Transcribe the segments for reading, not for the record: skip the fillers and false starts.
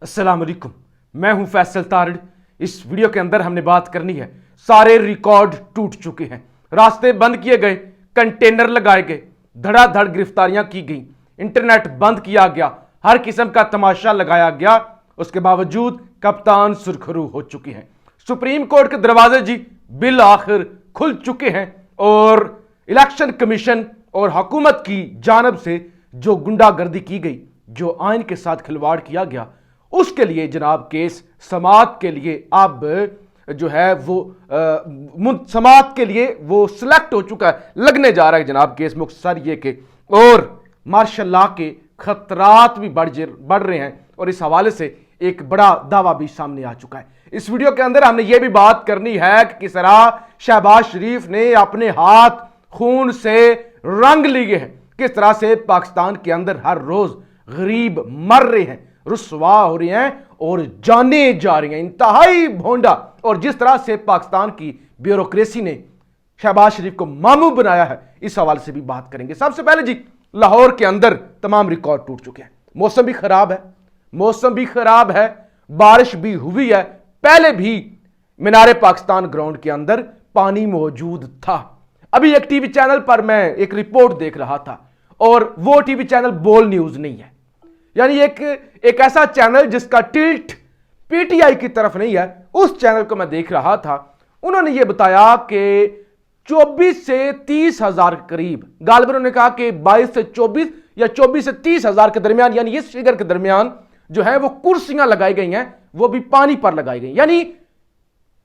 अस्सलाम वालेकुम, मैं हूं फैसल तारड़। इस वीडियो के अंदर हमने बात करनी है, सारे रिकॉर्ड टूट चुके हैं, रास्ते बंद किए गए, कंटेनर लगाए गए, धड़ाधड़ गिरफ्तारियां की गई, इंटरनेट बंद किया गया, हर किस्म का तमाशा लगाया गया। उसके बावजूद कप्तान सुरखरू हो चुकी हैं। सुप्रीम कोर्ट के दरवाजे जी बिल आखिर खुल चुके हैं और इलेक्शन कमीशन और हुकूमत की जानब से जो गुंडागर्दी की गई, जो आइन के साथ खिलवाड़ किया गया, उसके लिए जनाब केस समाअत के लिए अब जो है वो समाअत के लिए वो सिलेक्ट हो चुका है, लगने जा रहा है जनाब केस। मुख्तसर ये के और मार्शल लॉ के खतरात भी बढ़ रहे हैं और इस हवाले से एक बड़ा दावा भी सामने आ चुका है। इस वीडियो के अंदर हमने ये भी बात करनी है कि किस तरह शहबाज शरीफ ने अपने हाथ खून से रंग लिए हैं, किस तरह से पाकिस्तान के अंदर हर रोज गरीब मर रहे हैं, रुसवा हो रही हैं और जाने जा रही हैं, इंतहाई भोंडा। और जिस तरह से पाकिस्तान की ब्यूरोक्रेसी ने शहबाज शरीफ को मामू बनाया है, इस हवाले से भी बात करेंगे। सबसे पहले जी, लाहौर के अंदर तमाम रिकॉर्ड टूट चुके हैं। मौसम भी खराब है, बारिश भी हुई है। पहले भी मीनारे पाकिस्तान ग्राउंड के अंदर पानी मौजूद था। अभी एक टीवी चैनल पर मैं एक रिपोर्ट देख रहा था और वो टीवी चैनल बोल न्यूज नहीं है, यानी एक ऐसा चैनल जिसका टिल्ट पीटीआई की तरफ नहीं है। उस चैनल को मैं देख रहा था, उन्होंने ये बताया कि 24 से 30 हजार के करीब, गालिबन उन्होंने कहा कि 22 से 24 या 24 से 30 हजार के दरमियान, यानी इस फिगर के दरमियान जो है वो कुर्सियां लगाई गई हैं, वो भी पानी पर लगाई गई। यानी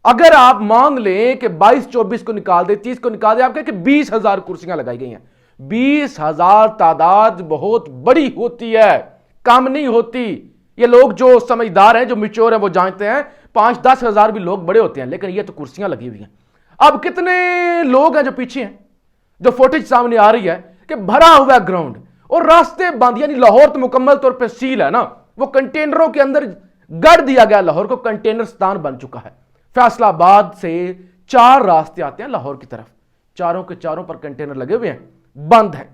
अगर आप मांग लें कि 22-24 को निकाल दे, 30 को निकाल दे, आप कहें कि 20 हजार कुर्सियां लगाई गई हैं। 20 हजार तादाद बहुत बड़ी होती है, कम नहीं होती। ये लोग जो समझदार हैं, जो मिच्योर हैं, वो जानते हैं 5-10 हजार भी लोग बड़े होते हैं, लेकिन ये तो कुर्सियां लगी हुई हैं। अब कितने लोग हैं जो पीछे हैं, जो फुटेज सामने आ रही है कि भरा हुआ ग्राउंड और रास्ते बंद, यानी लाहौर तो मुकम्मल तौर पर सील है ना, वो कंटेनरों के अंदर गढ़ दिया गया। लाहौर को कंटेनर स्थान बन चुका है। फैसलाबाद से 4 रास्ते आते हैं लाहौर की तरफ, चारों के चारों पर कंटेनर लगे हुए हैं, बंद है।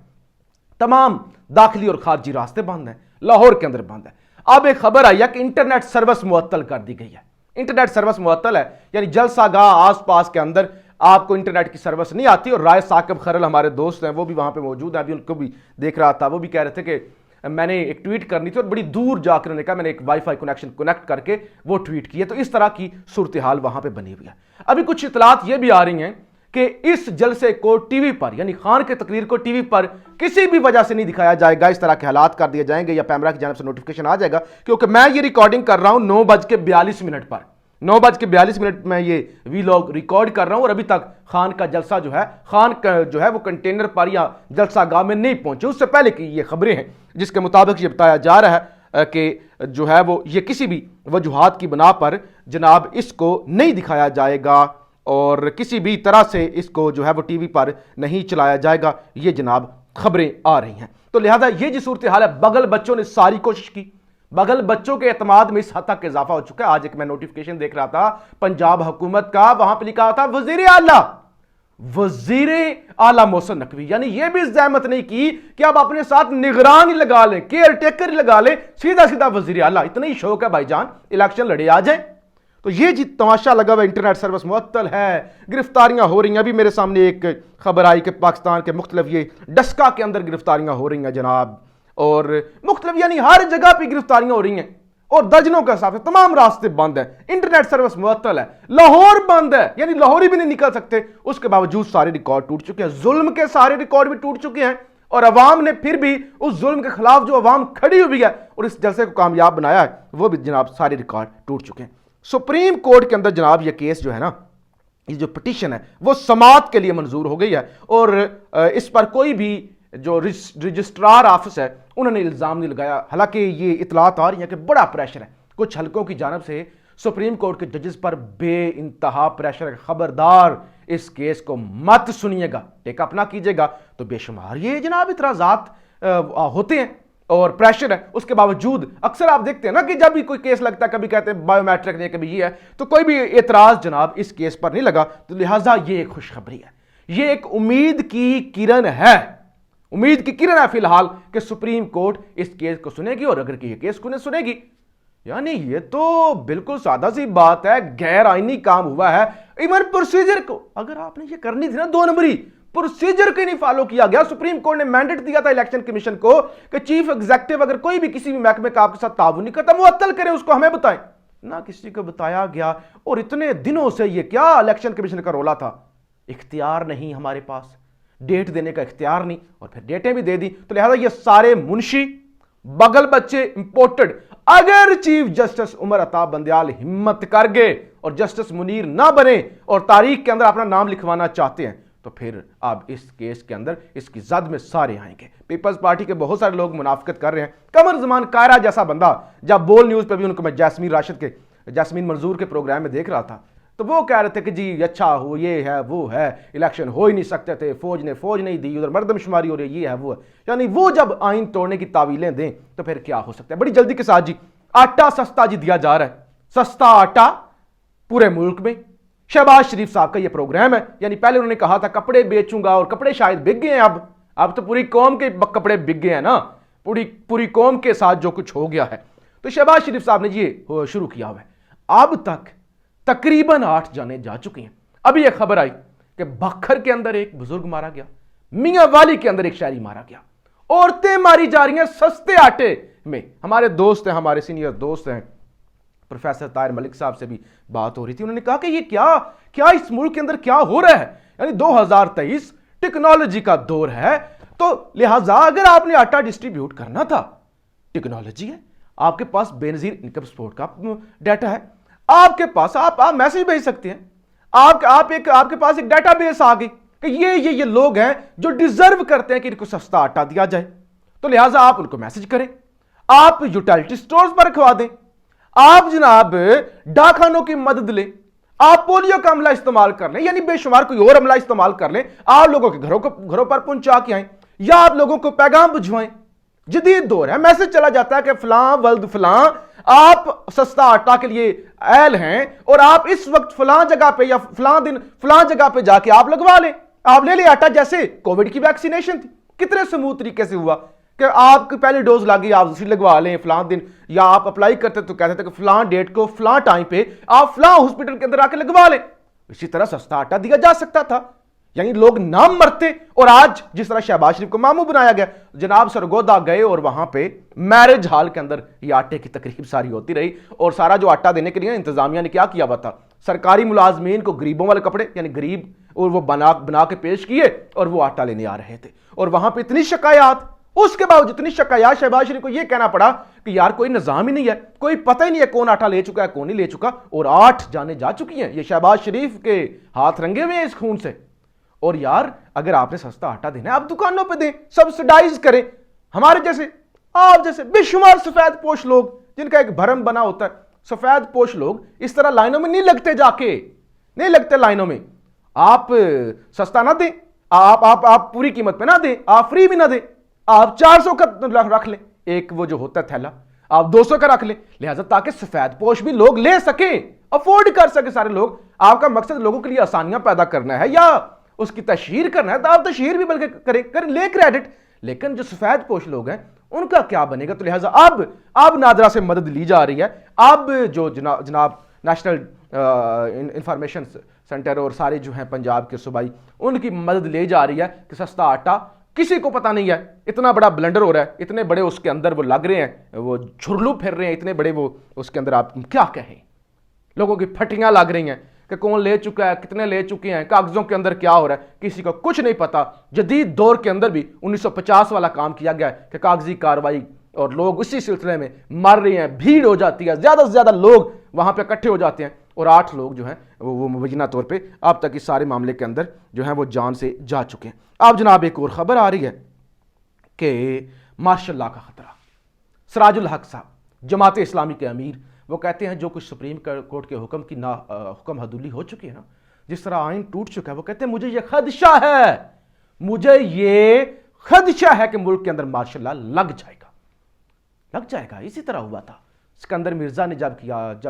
तमाम दाखिली और खारजी रास्ते बंद हैं, लाहौर के अंदर बंद है। अब एक खबर आई है कि इंटरनेट सर्विस मुअत्तल कर दी गई है। इंटरनेट सर्विस मुअत्तल है, यानी जलसागाह आसपास के अंदर आपको इंटरनेट की सर्विस नहीं आती। और राय साकिब खरल हमारे दोस्त हैं, वो भी वहां पे मौजूद है, अभी उनको भी देख रहा था। वो भी कह रहे थे कि मैंने एक ट्वीट करनी थी और बड़ी दूर जाकर उन्होंने कहा मैंने एक वाईफाई कनेक्शन कनेक्ट करके वो ट्वीट किया। तो इस तरह की सूरत हाल वहां पे बनी हुई है। अभी कुछ इतलात ये भी आ रही हैं कि इस जलसे को टीवी पर, यानी खान के तकरीर को टीवी पर किसी भी वजह से नहीं दिखाया जाएगा। इस तरह के हालात कर दिए जाएंगे या पैमरा की जानब से नोटिफिकेशन आ जाएगा, क्योंकि मैं ये रिकॉर्डिंग कर रहा हूं 9:42 पर, 9:42 में ये वीलॉग रिकॉर्ड कर रहा हूं और अभी तक खान का जलसा जो है, खान का जो है वो कंटेनर पर या जलसागाह में नहीं पहुंचे। उससे पहले की ये खबरें हैं जिसके मुताबिक ये बताया जा रहा है कि जो है वो ये किसी भी वजूहात की बिना पर जनाब इसको नहीं दिखाया जाएगा और किसी भी तरह से इसको जो है वो टीवी पर नहीं चलाया जाएगा। ये जनाब खबरें आ रही हैं। तो लिहाजा ये जी सूरत हाल है। बगल बच्चों ने सारी कोशिश की, बगल बच्चों के एतमाद में इस हद तक इजाफा हो चुका है। आज एक मैं नोटिफिकेशन देख रहा था पंजाब हुकूमत का, वहां पर लिखा था वजीर आला मोहसिन नकवी, यानी यह भी जहमत नहीं की कि आप अपने साथ निगरान ही लगा लें, केयर टेकर ही लगा लें, सीधा सीधा वजीर आला। इतना ही शौक है भाईजान, इलेक्शन लड़े आ जाए। तो ये जी तमाशा लगा हुआ, इंटरनेट सर्विस मुअत्तल है, गिरफ्तारियां हो रही हैं। अभी मेरे सामने एक खबर आई कि पाकिस्तान के मुख्तलिफ ये डस्का के अंदर गिरफ्तारियां हो रही हैं जनाब, और मुख्तलिफ यानी हर जगह पर गिरफ्तारियां हो रही हैं और दर्जनों के हिसाब से तमाम रास्ते बंद है, इंटरनेट सर्विस मुअत्तल है, लाहौर बंद है, यानी लाहौरी भी नहीं निकल सकते। उसके बावजूद सारे रिकॉर्ड टूट चुके हैं, जुल्म के सारे रिकॉर्ड भी टूट चुके हैं और अवाम ने फिर भी उस जुल्म के खिलाफ जो अवाम खड़ी हुई है और इस जलसे को कामयाब बनाया है, वो भी जनाब सारे रिकॉर्ड टूट चुके हैं। सुप्रीम कोर्ट के अंदर जनाब ये केस जो है ना, ये जो पिटीशन है वो समाअत के लिए मंजूर हो गई है और इस पर कोई भी जो रजिस्ट्रार ऑफिस है उन्होंने इल्जाम नहीं लगाया। हालांकि ये इतलात आ रही है कि बड़ा प्रेशर है कुछ हलकों की जानब से सुप्रीम कोर्ट के जजेस पर, बे इंतहा प्रेशर है। खबरदार इस केस को मत सुनिएगा, टेकअप ना कीजिएगा। तो बेशुमार ये जनाब इतराजात होते हैं और प्रेशर है। उसके बावजूद अक्सर आप देखते हैं ना कि जब भी कोई केस लगता है, कभी कहते हैं बायोमेट्रिक नहीं, कभी ये है, तो कोई भी एतराज जनाब इस केस पर नहीं लगा। तो लिहाजा ये एक खुशखबरी है, ये एक उम्मीद की किरण है, उम्मीद की किरण है फिलहाल कि सुप्रीम कोर्ट इस केस को सुनेगी और अगर कि ये केस सुनेगी यानी ये तो बिल्कुल सादा सी बात है, गैर आईनी काम हुआ है। इवन प्रोसीजर को अगर आपने ये करनी थी ना 2 नंबरी, प्रोसीजर को नहीं फॉलो किया गया। सुप्रीम कोर्ट ने मैंडेट दिया था इलेक्शन कमीशन को कि चीफ एग्जीक्यूटिव अगर कोई भी किसी भी महकमे का आपके साथ ताउन नहीं करता, मुअत्तल करे, उसको हमें बताएं। ना किसी को बताया गया। और इतने दिनों से ये क्या इलेक्शन कमीशन का रोला था, इख्तियार नहीं हमारे पास, डेट देने का इख्तियार नहीं, और फिर डेटें भी दे दी। तो लिहाजा ये सारे मुंशी बगल बच्चे इंपोर्टेड। अगर चीफ जस्टिस उमर अताब बंदयाल हिम्मत कर गए और जस्टिस मुनीर ना बने और तारीख के अंदर अपना नाम लिखवाना चाहते हैं, तो फिर आप इस केस के अंदर इसकी जद में सारे आएंगे। पीपल्स पार्टी के बहुत सारे लोग मुनाफिकत कर रहे हैं। कमर जमान कायरा जैसा बंदा, जब बोल न्यूज पे भी उनको मैं जैस्मीन मंजूर के प्रोग्राम में देख रहा था, तो वो कह रहे थे कि जी अच्छा हो, ये है वो है, इलेक्शन हो ही नहीं सकते थे, फौज नहीं दी, उधर मर्दमशुमारी हो रही, ये है वो है। यानी वो जब आइन तोड़ने की तावीलें दें तो फिर क्या हो सकता है। बड़ी जल्दी के साथ जी आटा सस्ता जी दिया जा रहा है, सस्ता आटा पूरे मुल्क में। शहबाज शरीफ साहब का ये प्रोग्राम है। यानी पहले उन्होंने कहा था कपड़े बेचूंगा, और कपड़े शायद बिक गए हैं। अब तो पूरी कौम के कपड़े बिक गए हैं ना, पूरी कौम के साथ जो कुछ हो गया है। तो शहबाज शरीफ साहब ने ये शुरू किया हुआ है। अब तक तकरीबन 8 जाने जा चुकी हैं। अभी एक खबर आई कि बखर के अंदर एक बुजुर्ग मारा गया, मियां वाली के अंदर एक शहरी मारा गया, औरतें मारी जा रही हैं सस्ते आटे में। हमारे दोस्त हैं, हमारे सीनियर दोस्त हैं, प्रोफेसर ताहिर मलिक साहब से भी बात हो रही थी। उन्होंने कहा कि ये क्या इस मुल्क के अंदर क्या हो रहा है। यानी 2023 टेक्नोलॉजी का दौर है, तो लिहाजा अगर आपने आटा डिस्ट्रीब्यूट करना था, टेक्नोलॉजी है आपके पास, बेनजीर इनकम सपोर्ट का डाटा है आपके पास, आप मैसेज भेज सकते हैं। आपके पास एक डाटाबेस आ गई कि ये लोग हैं जो डिजर्व करते हैं कि इनको सस्ता आटा दिया जाए, तो लिहाजा आप उनको मैसेज करें। आप यूटिलिटी स्टोर्स पर रखवा दें, आप जनाब डाकखानों की मदद लें, आप पोलियो का अमला इस्तेमाल कर लें, यानी बेशुमार कोई और अमला इस्तेमाल कर लें, आप लोगों के घरों पर पहुंचा के आए, या आप लोगों को पैगाम भिजवाएं। जदीद दौर है, मैसेज चला जाता है कि फलां वल्द फलां आप सस्ता आटा के लिए अहल हैं, और आप इस वक्त फलां जगह पे या फलां दिन फलां जगह पे जाके आप लगवा लें, आप ले लें आटा। जैसे कोविड की वैक्सीनेशन थी, कितने स्मूथ तरीके से हुआ कि आपकी पहली डोज लगी, आप दूसरी लगवा लें फलां दिन, या आप अप्लाई करते तो कहते थे कि फलां डेट को फलां टाइम पे आप फलां हॉस्पिटल के अंदर आके लगवा लें। इसी तरह सस्ता आटा दिया जा सकता था, यानी लोग ना मरते। और आज जिस तरह शहबाज शरीफ को मामू बनाया गया, जनाब सरगोदा गए और वहां पे मैरिज हॉल के अंदर ये आटे की तकरीब सारी होती रही, और सारा जो आटा देने के लिए इंतजामिया ने क्या किया हुआ था, सरकारी मुलाजमीन को गरीबों वाले कपड़े यानी गरीब और वो बना के पेश किए, और वो आटा लेने आ रहे थे। और वहां पे इतनी शिकायत, उसके बावजूद इतनी शिकायत, शहबाज शरीफ को यह कहना पड़ा कि यार कोई निजाम ही नहीं है, कोई पता ही नहीं है कौन आटा ले चुका है कौन नहीं ले चुका, और 8 जाने जा चुकी हैं। ये शहबाज शरीफ के हाथ रंगे हुए हैं इस खून से। और यार अगर आपने सस्ता आटा देना है, आप दुकानों पे दें, सब्सिडाइज करें। हमारे जैसे, आप जैसे बेशुमार सफेद पोश लोग जिनका एक भरम बना होता है, सफेद पोश लोग इस तरह लाइनों में नहीं लगते, जाके नहीं लगते लाइनों में। आप सस्ता ना दें, आप पूरी कीमत पे ना दें, आप फ्री भी ना दें, आप 400 का रख लें, एक वो जो होता है थैला, आप 200 का रख लें, लिहाजा ताकि सफेद पोश भी लोग ले सके, अफोर्ड कर सके सारे लोग। आपका मकसद लोगों के लिए आसानियां पैदा करना है या उसकी तशहीर करना है, तो आप तशहीर भी बल्कि करें, ले क्रेडिट। लेकिन जो सफेद पोश लोग हैं उनका क्या बनेगा। तो लिहाजा अब नादरा से मदद ली जा रही है। अब जो जनाब नेशनल इंफॉर्मेशन सेंटर और सारे जो हैं पंजाब के सूबाई, उनकी मदद ले जा रही है कि सस्ता आटा, किसी को पता नहीं है, इतना बड़ा ब्लंडर हो रहा है, इतने बड़े उसके अंदर वो लग रहे हैं, वो झुरलू फिर रहे हैं, इतने बड़े वो उसके अंदर, आप क्या कहें, लोगों की फटियां लग रही हैं कि कौन ले चुका है, कितने ले चुके हैं, कागजों के अंदर क्या हो रहा है, किसी को कुछ नहीं पता। जदीद दौर के अंदर भी 1950 वाला काम किया गया है कि कागजी कार्रवाई, और लोग उसी सिलसिले में मर रहे हैं, भीड़ हो जाती है, ज्यादा से ज्यादा लोग वहां पे इकट्ठे हो जाते हैं, और 8 लोग जो हैं वो मुबैना तौर पे अब तक इस सारे मामले के अंदर जो हैं वो जान से जा चुके हैं। अब जनाब एक और खबर आ रही है कि मार्शल लॉ का खतरा। सिराजुल हक साहब, जमात इस्लामी के अमीर, वो कहते हैं जो कुछ सुप्रीम कोर्ट के हुक्म की हुक्म हदूली हो चुकी है ना, जिस तरह आइन टूट चुका है, वो कहते हैं मुझे ये खदशा है कि मुल्क के अंदर मार्शल लॉ लग जाएगा। इसी तरह हुआ था सिकंदर मिर्जा ने जब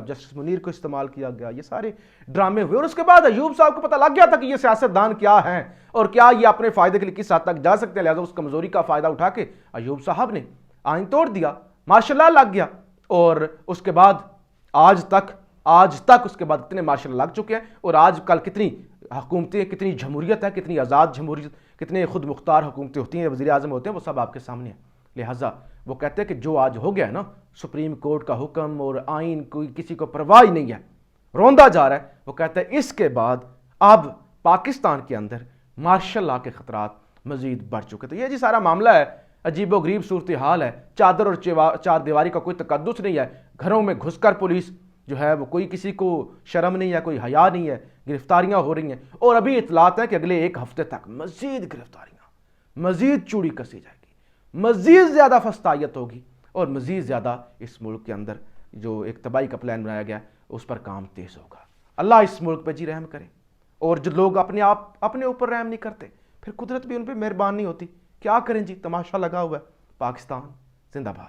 जस्टिस मुनीर को इस्तेमाल किया गया, ये सारे ड्रामे हुए, और उसके बाद अयूब साहब को पता लग गया था कि ये सियासतदान क्या हैं और क्या ये अपने फायदे के लिए किस हद तक जा सकते हैं। लिहाजा उस कमजोरी का फायदा उठा के अयूब साहब ने आइन तोड़ दिया, मार्शल लॉ लग गया। اور اس کے بعد آج تک اس کے بعد کتنے مارشل لگ چکے ہیں، اور آج کل کتنی حکومتیں، کتنی جمہوریت ہے، کتنی آزاد جمہوریت، کتنے خود مختار حکومتیں ہوتی ہیں، وزیر اعظم ہوتے ہیں، وہ سب آپ کے سامنے ہیں۔ لہٰذا وہ کہتے ہیں کہ جو آج ہو گیا ہے نا، سپریم کورٹ کا حکم اور آئین، کوئی کسی کو پرواہ ہی نہیں ہے، روندا جا رہا ہے۔ وہ کہتا ہے اس کے بعد اب پاکستان کے اندر مارشل لا کے خطرات مزید بڑھ چکے۔ تو یہ جی سارا معاملہ ہے، عجیب و غریب صورتحال ہے، چادر اور چار دیواری کا کوئی تقدس نہیں ہے، گھروں میں گھس کر پولیس جو ہے وہ کوئی کسی کو شرم نہیں ہے، کوئی حیا نہیں ہے، گرفتاریاں ہو رہی ہیں، اور ابھی اطلاعات ہیں کہ اگلے ایک ہفتے تک مزید گرفتاریاں، مزید چوڑی کسی جائے گی، مزید زیادہ فسطائیت ہوگی، اور مزید زیادہ اس ملک کے اندر جو ایک تباہی کا پلان بنایا گیا اس پر کام تیز ہوگا۔ اللہ اس ملک پہ جی رحم کرے، اور جو لوگ اپنے اوپر رحم نہیں کرتے، پھر قدرت بھی ان پہ مہربان نہیں ہوتی۔ کیا کریں جی، تماشا لگا ہوا ہے۔ پاکستان زندہ باد۔